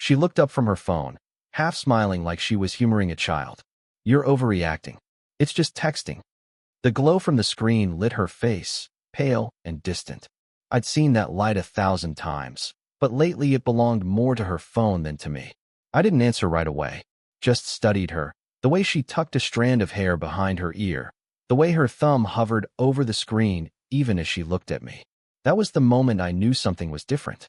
She looked up from her phone, half smiling like she was humoring a child. "You're overreacting. It's just texting." The glow from the screen lit her face, pale and distant. I'd seen that light 1,000 times, but lately it belonged more to her phone than to me. I didn't answer right away, just studied her, the way she tucked a strand of hair behind her ear, the way her thumb hovered over the screen even as she looked at me. That was the moment I knew something was different.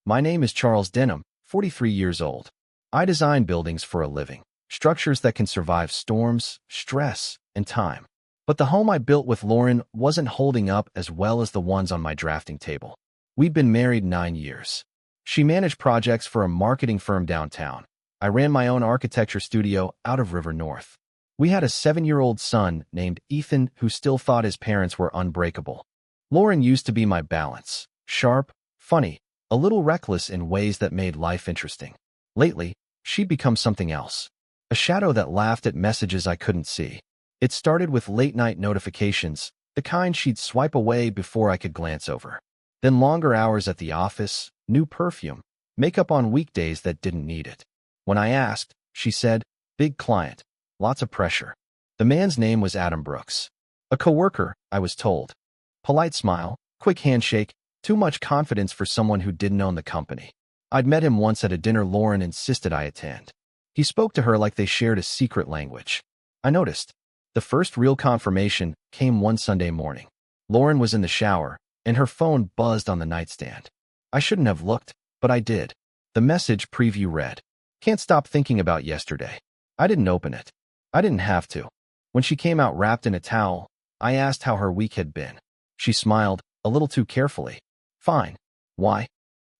My name is Charles Denham, 43 years old. I design buildings for a living, structures that can survive storms, stress, and time. But the home I built with Lauren wasn't holding up as well as the ones on my drafting table. We'd been married 9 years. She managed projects for a marketing firm downtown. I ran my own architecture studio out of River North. We had a 7-year-old son named Ethan who still thought his parents were unbreakable. Lauren used to be my balance, sharp, funny, a little reckless in ways that made life interesting. Lately, she'd become something else, a shadow that laughed at messages I couldn't see. It started with late-night notifications, the kind she'd swipe away before I could glance over. Then longer hours at the office, new perfume, makeup on weekdays that didn't need it. When I asked, she said, "Big client, lots of pressure." The man's name was Adam Brooks. A coworker, I was told. Polite smile, quick handshake, too much confidence for someone who didn't own the company. I'd met him once at a dinner Lauren insisted I attend. He spoke to her like they shared a secret language. I noticed. The first real confirmation came one Sunday morning. Lauren was in the shower, and her phone buzzed on the nightstand. I shouldn't have looked, but I did. The message preview read, "Can't stop thinking about yesterday." I didn't open it. I didn't have to. When she came out wrapped in a towel, I asked how her week had been. She smiled, a little too carefully. "Fine." "Why?"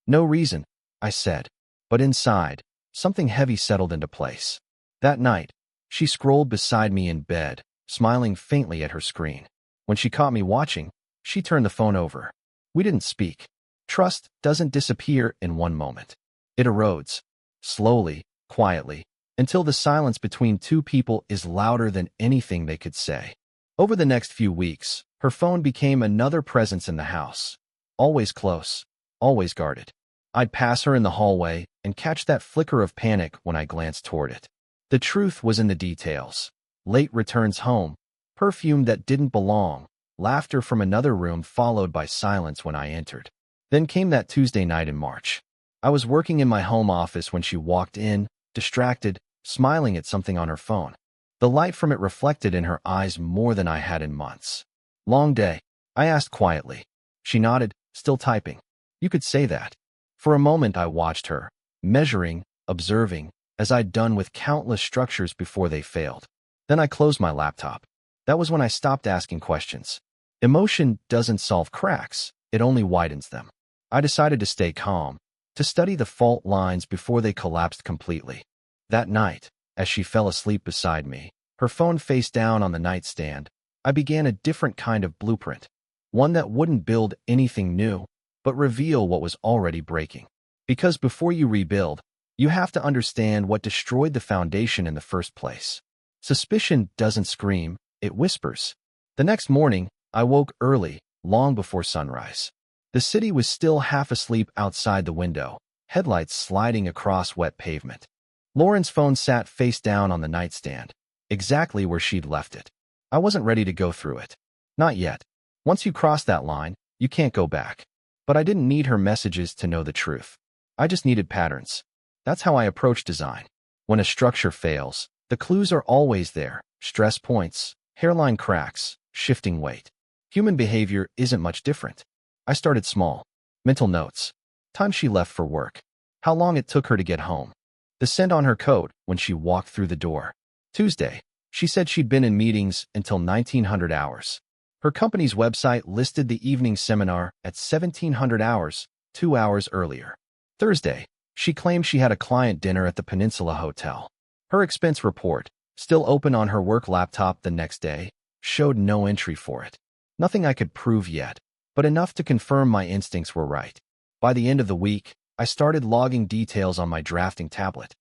"No reason," I said. But inside, something heavy settled into place. That night, she scrolled beside me in bed, smiling faintly at her screen. When she caught me watching, she turned the phone over. We didn't speak. Trust doesn't disappear in one moment. It erodes, slowly, quietly, until the silence between two people is louder than anything they could say. Over the next few weeks, her phone became another presence in the house. Always close, always guarded. I'd pass her in the hallway and catch that flicker of panic when I glanced toward it. The truth was in the details. Late returns home, perfume that didn't belong, laughter from another room followed by silence when I entered. Then came that Tuesday night in March. I was working in my home office when she walked in, distracted, smiling at something on her phone. The light from it reflected in her eyes more than I had in months. "Long day?" I asked quietly. She nodded, still typing. You could say that. For a moment I watched her, measuring, observing, as I'd done with countless structures before they failed. Then I closed my laptop. That was when I stopped asking questions. Emotion doesn't solve cracks, it only widens them. I decided to stay calm, to study the fault lines before they collapsed completely. That night, as she fell asleep beside me, her phone face down on the nightstand, I began a different kind of blueprint. One that wouldn't build anything new, but reveal what was already breaking. Because before you rebuild, you have to understand what destroyed the foundation in the first place. Suspicion doesn't scream, it whispers. The next morning, I woke early, long before sunrise. The city was still half asleep outside the window, headlights sliding across wet pavement. Lauren's phone sat face down on the nightstand, exactly where she'd left it. I wasn't ready to go through it. Not yet. Once you cross that line, you can't go back. But I didn't need her messages to know the truth. I just needed patterns. That's how I approach design. When a structure fails, the clues are always there. Stress points, hairline cracks, shifting weight. Human behavior isn't much different. I started small. Mental notes. Time she left for work. How long it took her to get home. The scent on her coat when she walked through the door. Tuesday. She said she'd been in meetings until 1900 hours. Her company's website listed the evening seminar at 1700 hours, 2 hours earlier. Thursday. She claimed she had a client dinner at the Peninsula Hotel. Her expense report, still open on her work laptop the next day, showed no entry for it. Nothing I could prove yet, but enough to confirm my instincts were right. By the end of the week, I started logging details on my drafting tablet.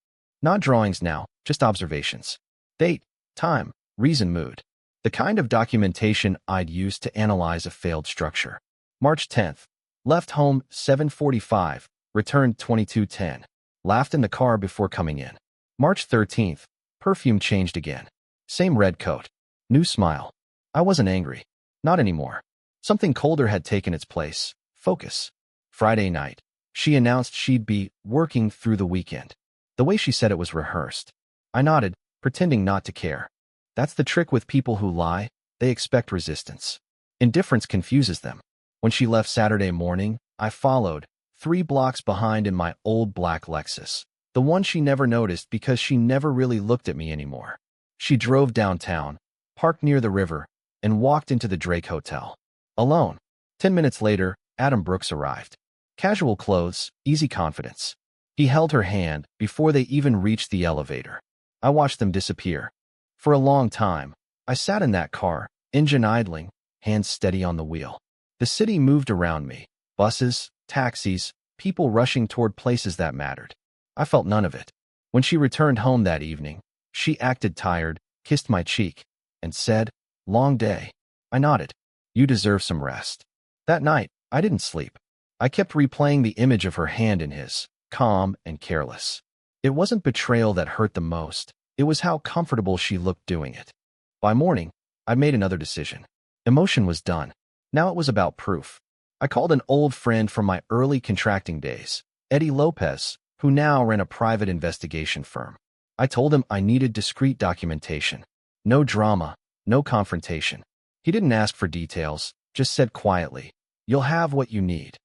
Not drawings now, just observations. Date, time, reason, mood. The kind of documentation I'd use to analyze a failed structure. March 10th. Left home 7:45, returned 22:10. Laughed in the car before coming in. March 13th. Perfume changed again. Same red coat. New smile. I wasn't angry. Not anymore. Something colder had taken its place. Focus. Friday night. She announced she'd be working through the weekend. The way she said it was rehearsed. I nodded, pretending not to care. That's the trick with people who lie. They expect resistance. Indifference confuses them. When she left Saturday morning, I followed, 3 blocks behind in my old black Lexus. The one she never noticed because she never really looked at me anymore. She drove downtown, parked near the river, and walked into the Drake Hotel. Alone. 10 minutes later, Adam Brooks arrived. Casual clothes, easy confidence. He held her hand before they even reached the elevator. I watched them disappear. For a long time, I sat in that car, engine idling, hands steady on the wheel. The city moved around me. Buses, taxis, people rushing toward places that mattered. I felt none of it. When she returned home that evening, she acted tired, kissed my cheek, and said, "Long day." I nodded. "You deserve some rest." That night, I didn't sleep. I kept replaying the image of her hand in his, calm and careless. It wasn't betrayal that hurt the most. It was how comfortable she looked doing it. By morning, I made another decision. Emotion was done. Now it was about proof. I called an old friend from my early contracting days, Eddie Lopez, who now ran a private investigation firm. I told him I needed discreet documentation. No drama, no confrontation. He didn't ask for details, just said quietly, "You'll have what you need."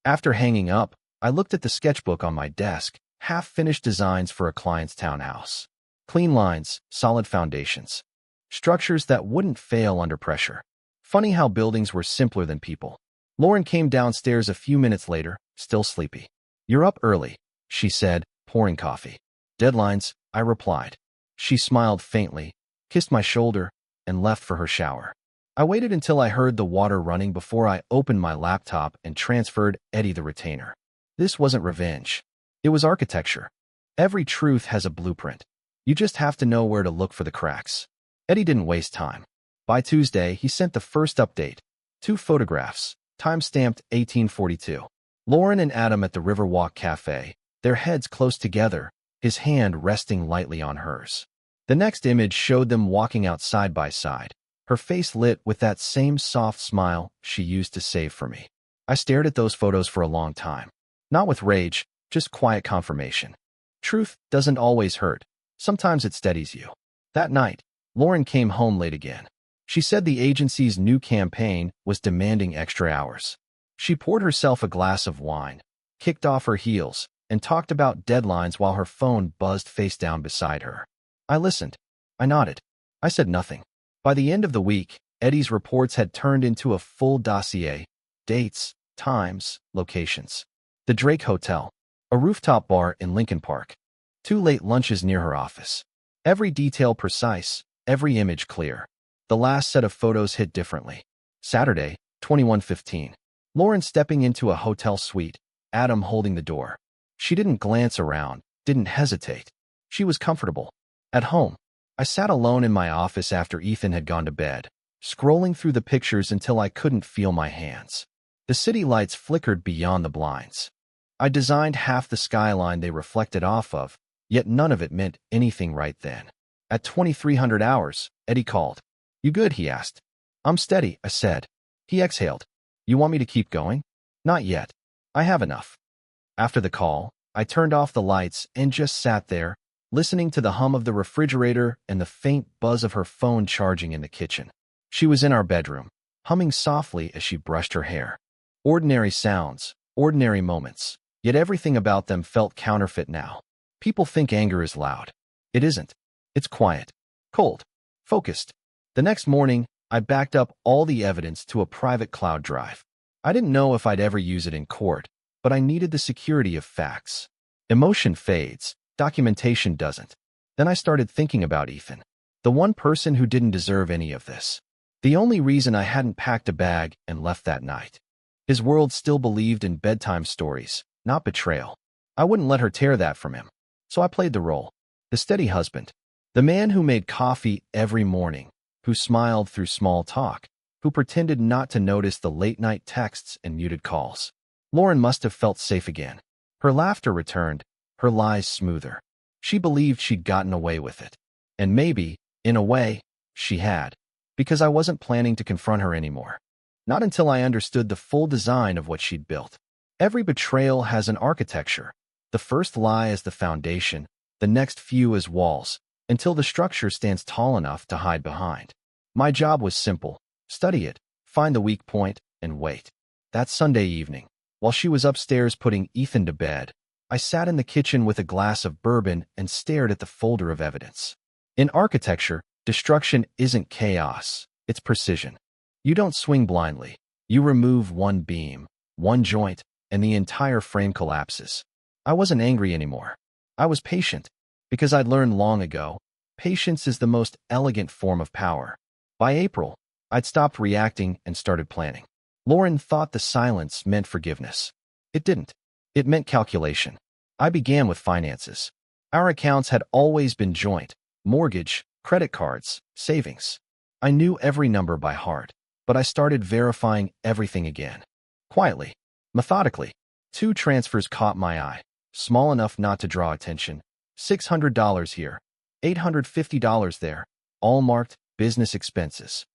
After hanging up, I looked at the sketchbook on my desk, half-finished designs for a client's townhouse. Clean lines, solid foundations. Structures that wouldn't fail under pressure. Funny how buildings were simpler than people. Lauren came downstairs a few minutes later, still sleepy. "You're up early," she said, pouring coffee. "Deadlines," I replied. She smiled faintly, kissed my shoulder, and left for her shower. I waited until I heard the water running before I opened my laptop and transferred Eddie the retainer. This wasn't revenge. It was architecture. Every truth has a blueprint. You just have to know where to look for the cracks. Eddie didn't waste time. By Tuesday, he sent the first update. 2 photographs, time-stamped 1842. Lauren and Adam at the Riverwalk Cafe, their heads close together, his hand resting lightly on hers. The next image showed them walking out side by side, her face lit with that same soft smile she used to save for me. I stared at those photos for a long time. Not with rage, just quiet confirmation. Truth doesn't always hurt. Sometimes it steadies you. That night, Lauren came home late again. She said the agency's new campaign was demanding extra hours. She poured herself a glass of wine, kicked off her heels, and talked about deadlines while her phone buzzed face down beside her. I listened. I nodded. I said nothing. By the end of the week, Eddie's reports had turned into a full dossier. Dates, times, locations. The Drake Hotel, a rooftop bar in Lincoln Park. 2 late lunches near her office. Every detail precise, every image clear. The last set of photos hit differently. Saturday, 21:15. Lauren stepping into a hotel suite, Adam holding the door. She didn't glance around, didn't hesitate. She was comfortable. At home, I sat alone in my office after Ethan had gone to bed, scrolling through the pictures until I couldn't feel my hands. The city lights flickered beyond the blinds. I designed half the skyline they reflected off of, yet none of it meant anything right then. At 2300 hours, Eddie called. "You good?" he asked. "I'm steady," I said. He exhaled. "You want me to keep going?" "Not yet. I have enough." After the call, I turned off the lights and just sat there, listening to the hum of the refrigerator and the faint buzz of her phone charging in the kitchen. She was in our bedroom, humming softly as she brushed her hair. Ordinary sounds, ordinary moments, yet everything about them felt counterfeit now. People think anger is loud. It isn't. It's quiet, cold, focused. The next morning, I backed up all the evidence to a private cloud drive. I didn't know if I'd ever use it in court, but I needed the security of facts. Emotion fades, documentation doesn't. Then I started thinking about Ethan, the one person who didn't deserve any of this. The only reason I hadn't packed a bag and left that night. His world still believed in bedtime stories, not betrayal. I wouldn't let her tear that from him. So I played the role. The steady husband. The man who made coffee every morning, who smiled through small talk, who pretended not to notice the late-night texts and muted calls. Lauren must have felt safe again. Her laughter returned, her lies smoother. She believed she'd gotten away with it. And maybe, in a way, she had, because I wasn't planning to confront her anymore. Not until I understood the full design of what she'd built. Every betrayal has an architecture. The first lie is the foundation, the next few as walls, until the structure stands tall enough to hide behind. My job was simple: study it, find the weak point, and wait. That Sunday evening, while she was upstairs putting Ethan to bed, I sat in the kitchen with a glass of bourbon and stared at the folder of evidence. In architecture, destruction isn't chaos, it's precision. You don't swing blindly. You remove one beam, one joint, and the entire frame collapses. I wasn't angry anymore. I was patient, because I'd learned long ago, patience is the most elegant form of power. By April, I'd stopped reacting and started planning. Lauren thought the silence meant forgiveness. It didn't. It meant calculation. I began with finances. Our accounts had always been joint: mortgage, credit cards, savings. I knew every number by heart, but I started verifying everything again. Quietly, methodically. 2 transfers caught my eye, small enough not to draw attention. $600 here, $850 there, all marked business expenses.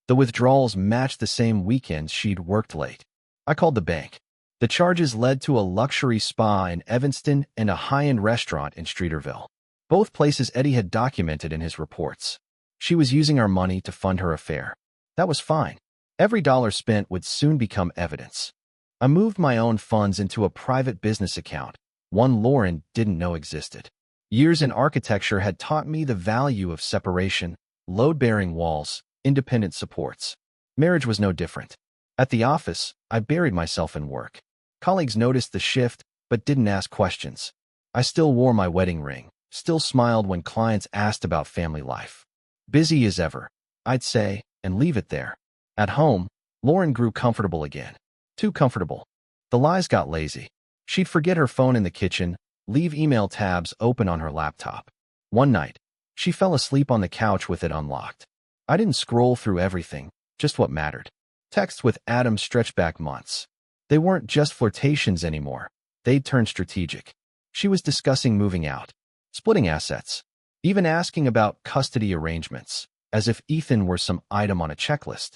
The withdrawals matched the same weekends she'd worked late. I called the bank. The charges led to a luxury spa in Evanston and a high-end restaurant in Streeterville. Both places Eddie had documented in his reports. She was using our money to fund her affair. That was fine. Every dollar spent would soon become evidence. I moved my own funds into a private business account, one Lauren didn't know existed. Years in architecture had taught me the value of separation, load-bearing walls, independent supports. Marriage was no different. At the office, I buried myself in work. Colleagues noticed the shift, but didn't ask questions. I still wore my wedding ring, still smiled when clients asked about family life. Busy as ever, I'd say, and leave it there. At home, Lauren grew comfortable again. Too comfortable. The lies got lazy. She'd forget her phone in the kitchen, leave email tabs open on her laptop. One night, she fell asleep on the couch with it unlocked. I didn't scroll through everything, just what mattered. Texts with Adam stretched back months. They weren't just flirtations anymore. They'd turned strategic. She was discussing moving out, splitting assets, even asking about custody arrangements, as if Ethan were some item on a checklist.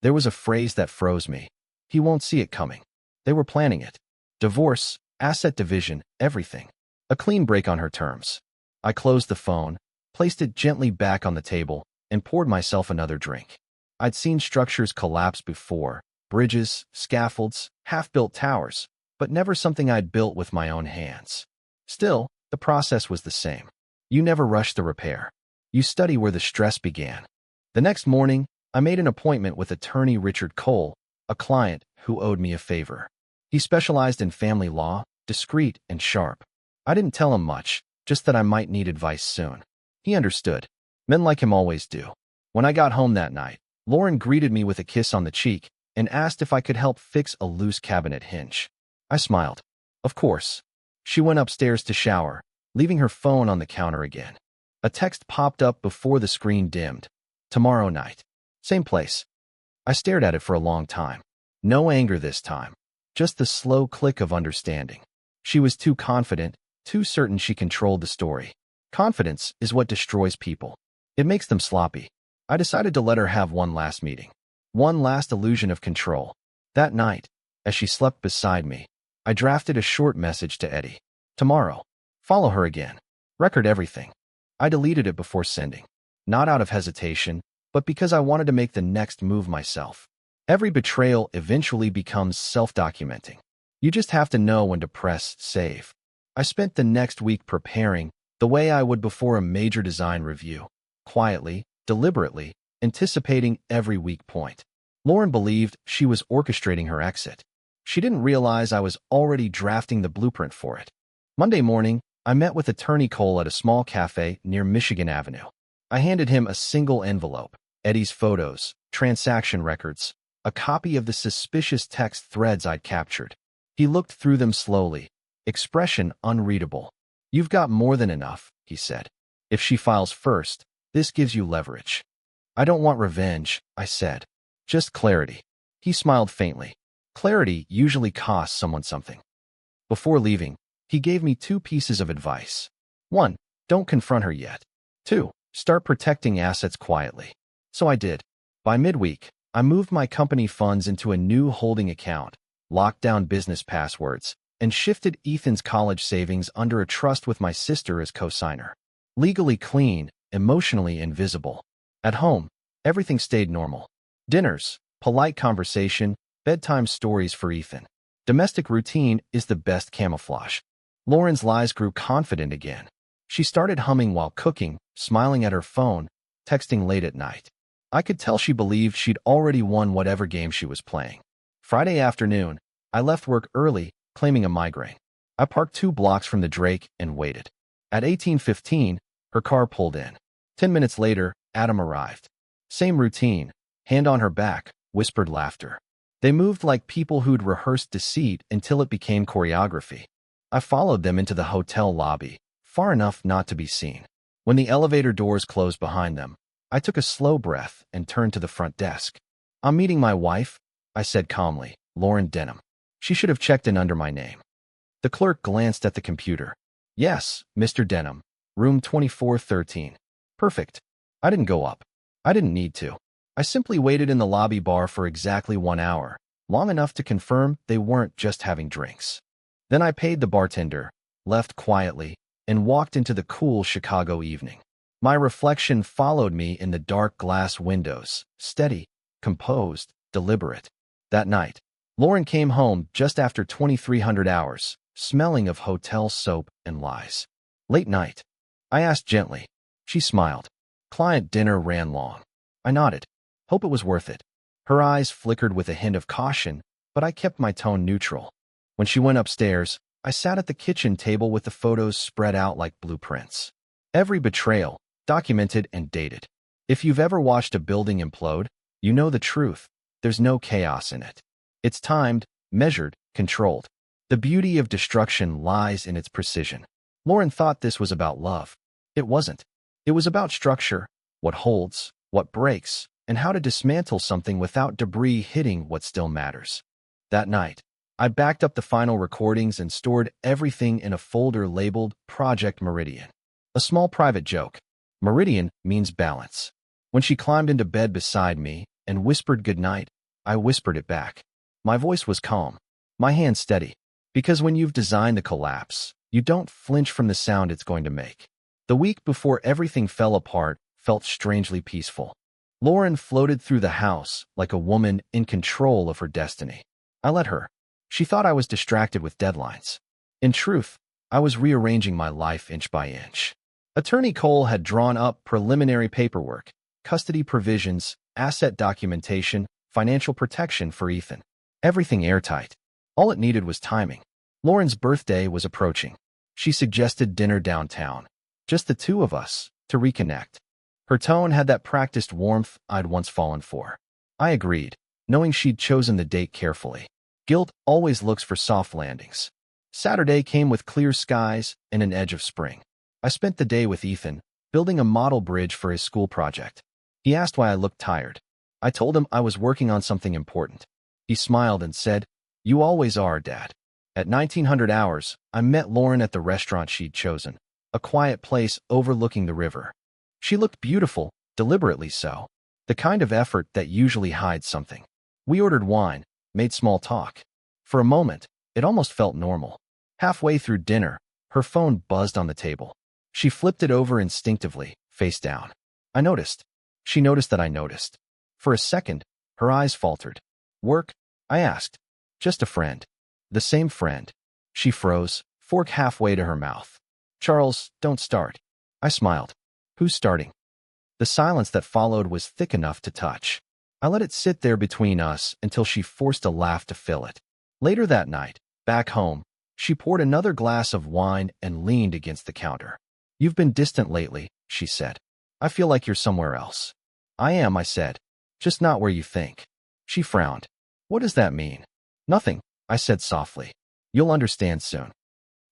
There was a phrase that froze me. He won't see it coming. They were planning it. Divorce, asset division, everything. A clean break on her terms. I closed the phone, placed it gently back on the table, and poured myself another drink. I'd seen structures collapse before: bridges, scaffolds, half-built towers, but never something I'd built with my own hands. Still, the process was the same. You never rush the repair. You study where the stress began. The next morning, I made an appointment with attorney Richard Cole, a client who owed me a favor. He specialized in family law, discreet and sharp. I didn't tell him much, just that I might need advice soon. He understood. Men like him always do. When I got home that night, Lauren greeted me with a kiss on the cheek and asked if I could help fix a loose cabinet hinge. I smiled. Of course. She went upstairs to shower, leaving her phone on the counter again. A text popped up before the screen dimmed. Tomorrow night. Same place. I stared at it for a long time. No anger this time. Just the slow click of understanding. She was too confident, too certain she controlled the story. Confidence is what destroys people. It makes them sloppy. I decided to let her have one last meeting. One last illusion of control. That night, as she slept beside me, I drafted a short message to Eddie. Tomorrow. Follow her again. Record everything. I deleted it before sending. Not out of hesitation, but because I wanted to make the next move myself. Every betrayal eventually becomes self-documenting. You just have to know when to press save. I spent the next week preparing, the way I would before a major design review. Quietly, deliberately, anticipating every weak point. Lauren believed she was orchestrating her exit. She didn't realize I was already drafting the blueprint for it. Monday morning, I met with attorney Cole at a small cafe near Michigan Avenue. I handed him a single envelope: Eddie's photos, transaction records, a copy of the suspicious text threads I'd captured. He looked through them slowly, expression unreadable. "You've got more than enough," he said. "If she files first, this gives you leverage." "I don't want revenge," I said. "Just clarity." He smiled faintly. Clarity usually costs someone something. Before leaving, He gave me two pieces of advice. 1. Don't confront her yet. 2. Start protecting assets quietly. So I did. By midweek, I moved my company funds into a new holding account, locked down business passwords, and shifted Ethan's college savings under a trust with my sister as co-signer. Legally clean, emotionally invisible. At home, everything stayed normal. Dinners, polite conversation, bedtime stories for Ethan. Domestic routine is the best camouflage. Lauren's lies grew confident again. She started humming while cooking, smiling at her phone, texting late at night. I could tell she believed she'd already won whatever game she was playing. Friday afternoon, I left work early, claiming a migraine. I parked 2 blocks from the Drake and waited. At 18:15, her car pulled in. 10 minutes later, Adam arrived. Same routine, hand on her back, whispered laughter. They moved like people who'd rehearsed deceit until it became choreography. I followed them into the hotel lobby, far enough not to be seen. When the elevator doors closed behind them, I took a slow breath and turned to the front desk. I'm meeting my wife, I said calmly, Lauren Denham. She should have checked in under my name. The clerk glanced at the computer. Yes, Mr. Denham, room 2413. Perfect. I didn't go up. I didn't need to. I simply waited in the lobby bar for exactly 1 hour, long enough to confirm they weren't just having drinks. Then I paid the bartender, left quietly, and walked into the cool Chicago evening. My reflection followed me in the dark glass windows, steady, composed, deliberate. That night, Lauren came home just after 2300 hours, smelling of hotel soap and lies. Late night. I asked gently. She smiled. Client dinner ran long. I nodded. Hope it was worth it. Her eyes flickered with a hint of caution, but I kept my tone neutral. When she went upstairs, I sat at the kitchen table with the photos spread out like blueprints. Every betrayal, documented and dated. If you've ever watched a building implode, you know the truth. There's no chaos in it. It's timed, measured, controlled. The beauty of destruction lies in its precision. Lauren thought this was about love. It wasn't. It was about structure, what holds, what breaks, and how to dismantle something without debris hitting what still matters. That night, I backed up the final recordings and stored everything in a folder labeled Project Meridian. A small private joke. Meridian means balance. When she climbed into bed beside me and whispered goodnight, I whispered it back. My voice was calm, my hand steady, because when you've designed the collapse, you don't flinch from the sound it's going to make. The week before everything fell apart felt strangely peaceful. Lauren floated through the house like a woman in control of her destiny. I let her. She thought I was distracted with deadlines. In truth, I was rearranging my life inch by inch. Attorney Cole had drawn up preliminary paperwork, custody provisions, asset documentation, financial protection for Ethan. Everything airtight. All it needed was timing. Lauren's birthday was approaching. She suggested dinner downtown. Just the two of us, to reconnect. Her tone had that practiced warmth I'd once fallen for. I agreed, knowing she'd chosen the date carefully. Guilt always looks for soft landings. Saturday came with clear skies and an edge of spring. I spent the day with Ethan, building a model bridge for his school project. He asked why I looked tired. I told him I was working on something important. He smiled and said, "You always are, Dad." At 1900 hours, I met Lauren at the restaurant she'd chosen, a quiet place overlooking the river. She looked beautiful, deliberately so, the kind of effort that usually hides something. We ordered wine, made small talk. For a moment, it almost felt normal. Halfway through dinner, her phone buzzed on the table. She flipped it over instinctively, face down. I noticed. She noticed that I noticed. For a second, her eyes faltered. "Work?" I asked. "Just a friend." "The same friend." She froze, fork halfway to her mouth. "Charles, don't start." I smiled. "Who's starting?" The silence that followed was thick enough to touch. I let it sit there between us until she forced a laugh to fill it. Later that night, back home, she poured another glass of wine and leaned against the counter. "You've been distant lately," she said. "I feel like you're somewhere else." "I am," I said. "Just not where you think." She frowned. "What does that mean?" "Nothing," I said softly. "You'll understand soon."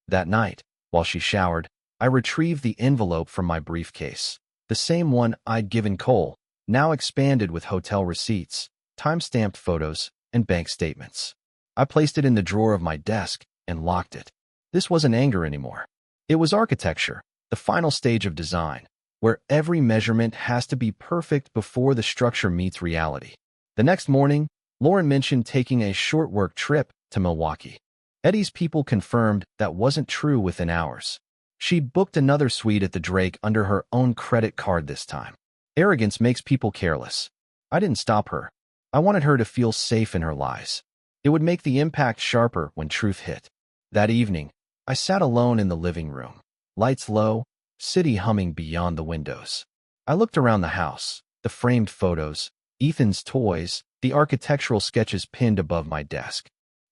That night, while she showered, I retrieved the envelope from my briefcase, the same one I'd given Cole, now expanded with hotel receipts, time-stamped photos, and bank statements. I placed it in the drawer of my desk and locked it. This wasn't anger anymore. It was architecture, the final stage of design, where every measurement has to be perfect before the structure meets reality. The next morning, Lauren mentioned taking a short work trip to Milwaukee. Eddie's people confirmed that wasn't true within hours. She'd booked another suite at the Drake under her own credit card this time. Arrogance makes people careless. I didn't stop her. I wanted her to feel safe in her lies. It would make the impact sharper when truth hit. That evening, I sat alone in the living room. Lights low, city humming beyond the windows. I looked around the house, the framed photos, Ethan's toys, the architectural sketches pinned above my desk.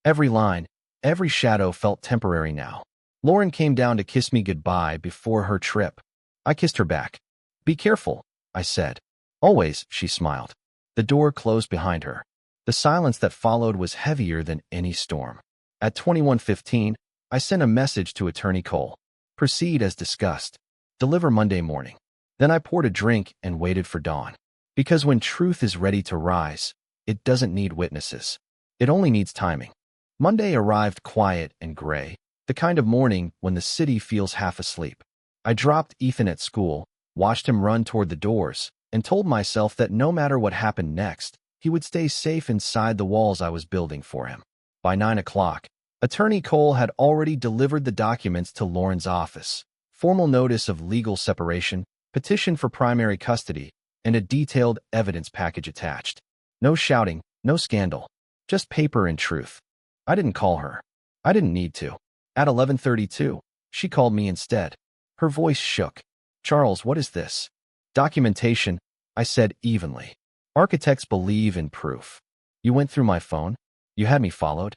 Every line, every shadow felt temporary now. Lauren came down to kiss me goodbye before her trip. I kissed her back. "Be careful," I said. "Always," she smiled. The door closed behind her. The silence that followed was heavier than any storm. At 21:15, I sent a message to Attorney Cole. "Proceed as discussed. Deliver Monday morning." Then I poured a drink and waited for dawn. Because when truth is ready to rise, it doesn't need witnesses. It only needs timing. Monday arrived quiet and gray, the kind of morning when the city feels half asleep. I dropped Ethan at school, watched him run toward the doors, and told myself that no matter what happened next, he would stay safe inside the walls I was building for him. By 9 o'clock, Attorney Cole had already delivered the documents to Lauren's office: formal notice of legal separation, petition for primary custody, and a detailed evidence package attached. No shouting, no scandal, just paper and truth. I didn't call her. I didn't need to. At 11:32, she called me instead. Her voice shook. "Charles, what is this?" "Documentation," I said evenly. "Architects believe in proof." "You went through my phone? You had me followed?"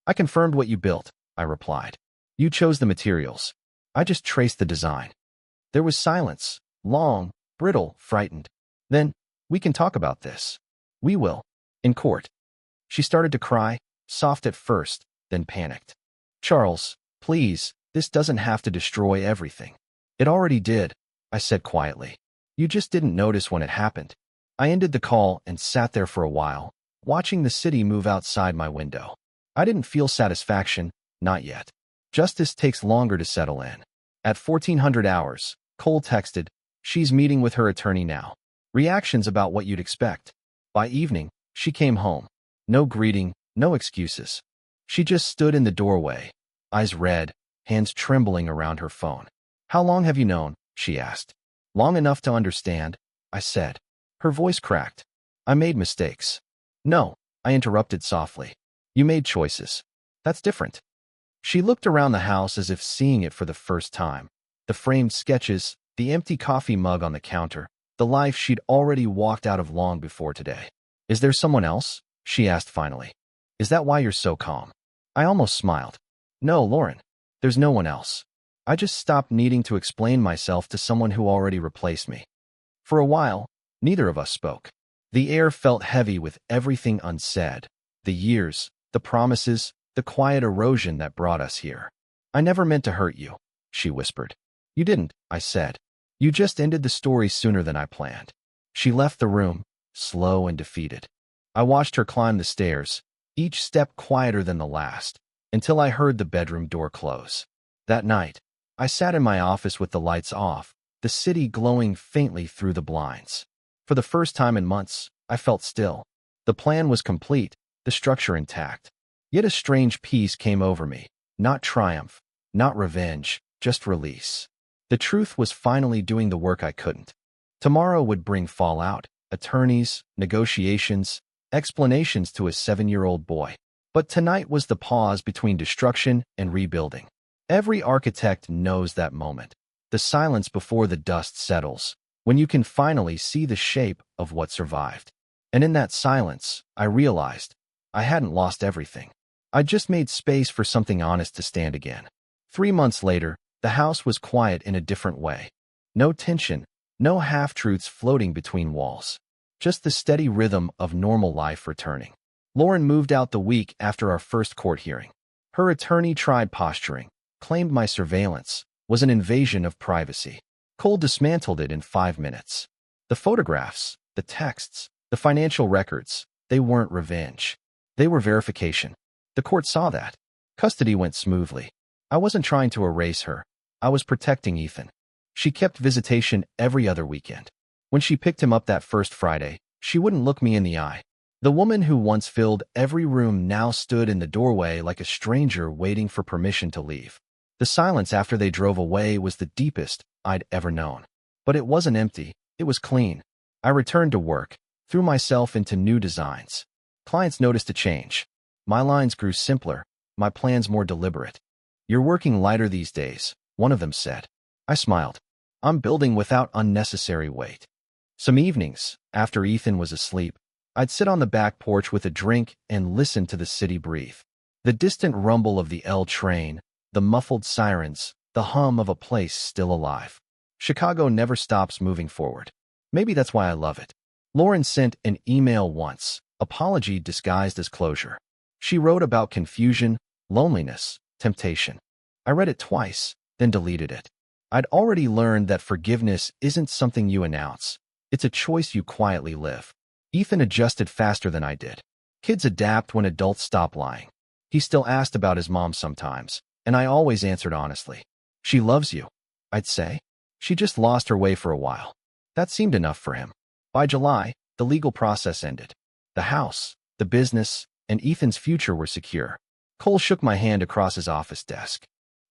"I confirmed what you built," I replied. "You chose the materials. I just traced the design." There was silence, long, brittle, frightened. Then, "We can talk about this." "We will. In court." She started to cry, soft at first, then panicked. "Charles, please, this doesn't have to destroy everything." "It already did," I said quietly. "You just didn't notice when it happened." I ended the call and sat there for a while, watching the city move outside my window. I didn't feel satisfaction, not yet. Justice takes longer to settle in. At 1400 hours, Cole texted, "She's meeting with her attorney now." Reactions about what you'd expect. By evening, she came home. No greeting, no excuses. She just stood in the doorway, eyes red, hands trembling around her phone. "How long have you known?" she asked. "Long enough to understand," I said. Her voice cracked. "I made mistakes." "No," I interrupted softly. "You made choices. That's different." She looked around the house as if seeing it for the first time. The framed sketches, the empty coffee mug on the counter, the life she'd already walked out of long before today. "Is there someone else?" she asked finally. "Is that why you're so calm?" I almost smiled. "No, Lauren. There's no one else. I just stopped needing to explain myself to someone who already replaced me." For a while, neither of us spoke. The air felt heavy with everything unsaid. The years, the promises, the quiet erosion that brought us here. "I never meant to hurt you," she whispered. "You didn't," I said. "You just ended the story sooner than I planned." She left the room, slow and defeated. I watched her climb the stairs, each step quieter than the last, until I heard the bedroom door close. That night, I sat in my office with the lights off, the city glowing faintly through the blinds. For the first time in months, I felt still. The plan was complete, the structure intact. Yet a strange peace came over me. Not triumph, not revenge, just release. The truth was finally doing the work I couldn't. Tomorrow would bring fallout, attorneys, negotiations, explanations to a 7-year-old boy. But tonight was the pause between destruction and rebuilding. Every architect knows that moment. The silence before the dust settles, when you can finally see the shape of what survived. And in that silence, I realized I hadn't lost everything. I just made space for something honest to stand again. 3 months later, the house was quiet in a different way. No tension, no half-truths floating between walls. Just the steady rhythm of normal life returning. Lauren moved out the week after our first court hearing. Her attorney tried posturing, claimed my surveillance was an invasion of privacy. Cole dismantled it in 5 minutes. The photographs, the texts, the financial records, they weren't revenge. They were verification. The court saw that. Custody went smoothly. I wasn't trying to erase her. I was protecting Ethan. She kept visitation every other weekend. When she picked him up that first Friday, she wouldn't look me in the eye. The woman who once filled every room now stood in the doorway like a stranger waiting for permission to leave. The silence after they drove away was the deepest I'd ever known. But it wasn't empty, it was clean. I returned to work, threw myself into new designs. Clients noticed a change. My lines grew simpler, my plans more deliberate. "You're working lighter these days," one of them said. I smiled. "I'm building without unnecessary weight." Some evenings, after Ethan was asleep, I'd sit on the back porch with a drink and listen to the city breathe. The distant rumble of the L train, the muffled sirens, the hum of a place still alive. Chicago never stops moving forward. Maybe that's why I love it. Lauren sent an email once, apology disguised as closure. She wrote about confusion, loneliness, temptation. I read it twice, then deleted it. I'd already learned that forgiveness isn't something you announce. It's a choice you quietly live. Ethan adjusted faster than I did. Kids adapt when adults stop lying. He still asked about his mom sometimes, and I always answered honestly. "She loves you," I'd say. "She just lost her way for a while." That seemed enough for him. By July, the legal process ended. The house, the business, and Ethan's future were secure. Cole shook my hand across his office desk.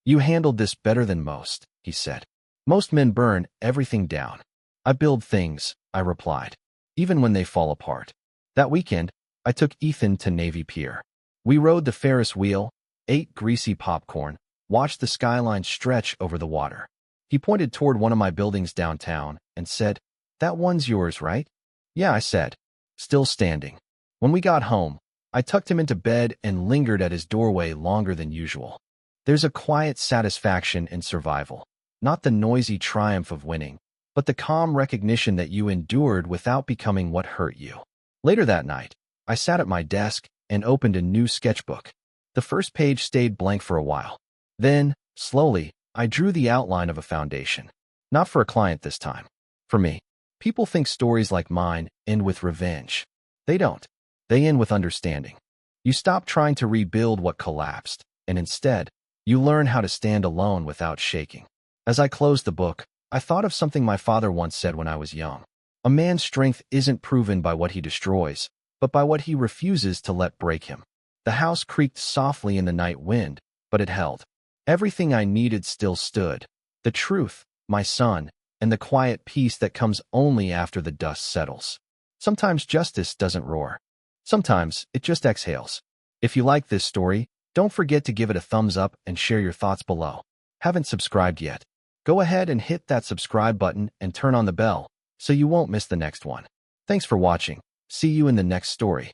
"You handled this better than most," he said. "Most men burn everything down." "I build things," I replied, "even when they fall apart." That weekend, I took Ethan to Navy Pier. We rode the Ferris wheel, ate greasy popcorn, watched the skyline stretch over the water. He pointed toward one of my buildings downtown and said, "That one's yours, right?" "Yeah," I said, still standing. When we got home, I tucked him into bed and lingered at his doorway longer than usual. There's a quiet satisfaction in survival, not the noisy triumph of winning, but the calm recognition that you endured without becoming what hurt you. Later that night, I sat at my desk and opened a new sketchbook. The first page stayed blank for a while. Then, slowly, I drew the outline of a foundation. Not for a client this time. For me. People think stories like mine end with revenge. They don't. They end with understanding. You stop trying to rebuild what collapsed, and instead, you learn how to stand alone without shaking. As I closed the book, I thought of something my father once said when I was young. A man's strength isn't proven by what he destroys, but by what he refuses to let break him. The house creaked softly in the night wind, but it held. Everything I needed still stood. The truth, my son, and the quiet peace that comes only after the dust settles. Sometimes justice doesn't roar. Sometimes it just exhales. If you like this story, don't forget to give it a thumbs up and share your thoughts below. Haven't subscribed yet? Go ahead and hit that subscribe button and turn on the bell so you won't miss the next one. Thanks for watching. See you in the next story.